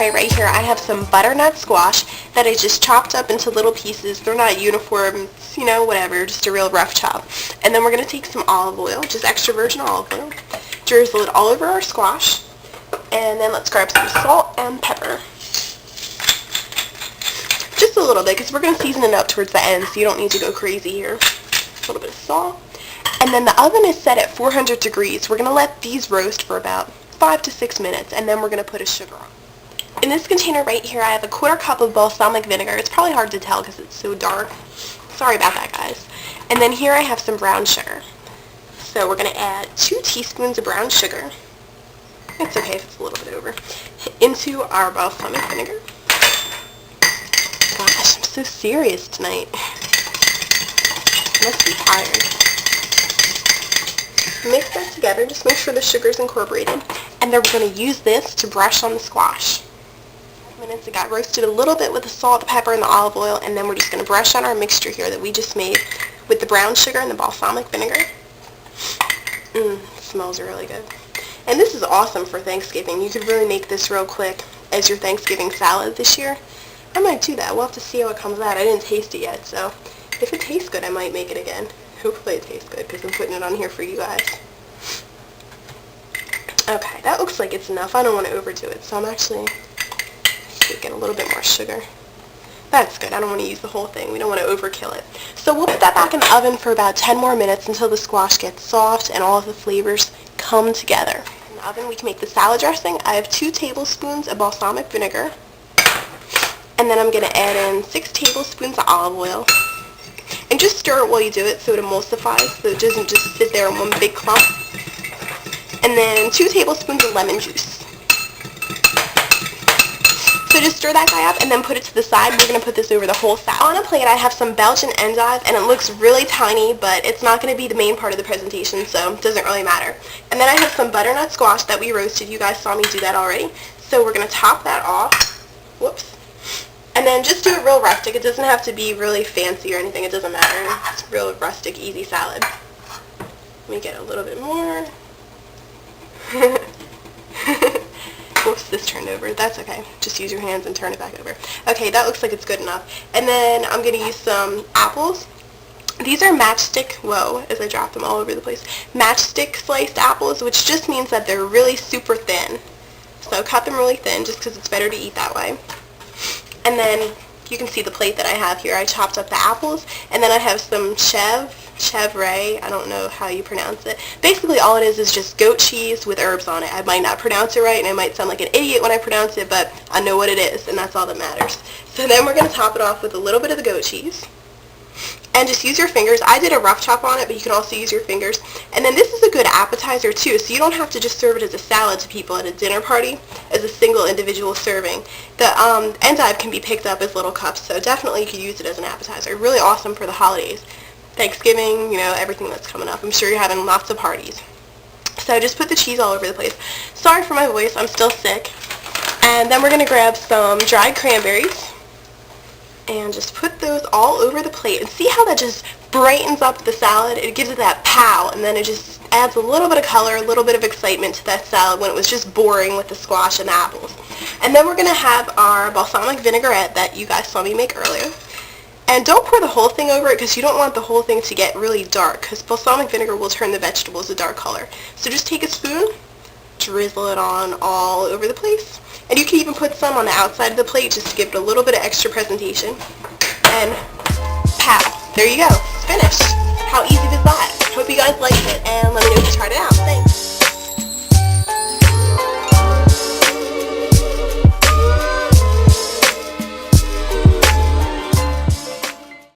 tray right here, I have some butternut squash that I just chopped up into little pieces. They're not uniform, you know, whatever, just a real rough chop. And then we're going to take some olive oil, just extra virgin olive oil, drizzle it all over our squash, and then let's grab some salt and pepper. Just a little bit, because we're going to season it up towards the end, so you don't need to go crazy here. A little bit of salt. And then the oven is set at 400 degrees. We're going to let these roast for about 5 to 6 minutes, and then we're going to put a sugar on. In this container right here, I have a 1/4 cup of balsamic vinegar. It's probably hard to tell because it's so dark. Sorry about that, guys. And then here I have some brown sugar. So we're going to add 2 teaspoons of brown sugar. It's okay if it's a little bit over. Into our balsamic vinegar. Gosh, I'm so serious tonight. I must be tired. Mix that together, just make sure the sugar's incorporated, and then we're going to use this to brush on the squash. 5 minutes, it got roasted a little bit with the salt, the pepper, and the olive oil, and then we're just going to brush on our mixture here that we just made with the brown sugar and the balsamic vinegar. It smells really good. And this is awesome for Thanksgiving. You could really make this real quick as your Thanksgiving salad this year. I might do that. We'll have to see how it comes out. I didn't taste it yet, so if it tastes good, I might make it again. Hopefully it tastes good because I'm putting it on here for you guys. Okay, that looks like it's enough. I don't want to overdo it, so I'm actually taking a little bit more sugar. That's good. I don't want to use the whole thing. We don't want to overkill it. So we'll put that back in the oven for about 10 more minutes until the squash gets soft and all of the flavors come together. In the oven, we can make the salad dressing. I have 2 tablespoons of balsamic vinegar. And then I'm going to add in 6 tablespoons of olive oil. And just stir it while you do it so it emulsifies, so it doesn't just sit there in one big clump. And then 2 tablespoons of lemon juice. So just stir that guy up and then put it to the side. We're going to put this over the whole salad. On a plate I have some Belgian endive, and it looks really tiny, but it's not going to be the main part of the presentation, so it doesn't really matter. And then I have some butternut squash that we roasted. You guys saw me do that already. So we're going to top that off. Whoops. And then just do it real rustic. It doesn't have to be really fancy or anything. It doesn't matter. It's real rustic, easy salad. Let me get a little bit more. Whoops, this turned over. That's okay. Just use your hands and turn it back over. Okay, that looks like it's good enough. And then I'm going to use some apples. These are matchstick, whoa, as I drop them all over the place, matchstick sliced apples, which just means that they're really super thin. So cut them really thin just because it's better to eat that way. And then you can see the plate that I have here. I chopped up the apples, and then I have some chevre, I don't know how you pronounce it. Basically all it is just goat cheese with herbs on it. I might not pronounce it right, and I might sound like an idiot when I pronounce it, but I know what it is, and that's all that matters. So then we're going to top it off with a little bit of the goat cheese. And just use your fingers. I did a rough chop on it, but you can also use your fingers. And then this is a good appetizer too, so you don't have to just serve it as a salad to people at a dinner party as a single individual serving. The endive can be picked up as little cups, so definitely you could use it as an appetizer. Really awesome for the holidays. Thanksgiving, you know, everything that's coming up. I'm sure you're having lots of parties. So just put the cheese all over the place. Sorry for my voice, I'm still sick. And then we're going to grab some dried cranberries. And just put those all over the plate. And see how that just brightens up the salad? It gives it that pow, and then it just adds a little bit of color, a little bit of excitement to that salad when it was just boring with the squash and the apples. And then we're going to have our balsamic vinaigrette that you guys saw me make earlier. And don't pour the whole thing over it because you don't want the whole thing to get really dark, because balsamic vinegar will turn the vegetables a dark color. So just take a spoon, drizzle it on all over the place. And you can even put some on the outside of the plate just to give it a little bit of extra presentation. And pow, there you go, it's finished. How easy was that? Hope you guys liked it, and let me know if you tried it out. Thanks.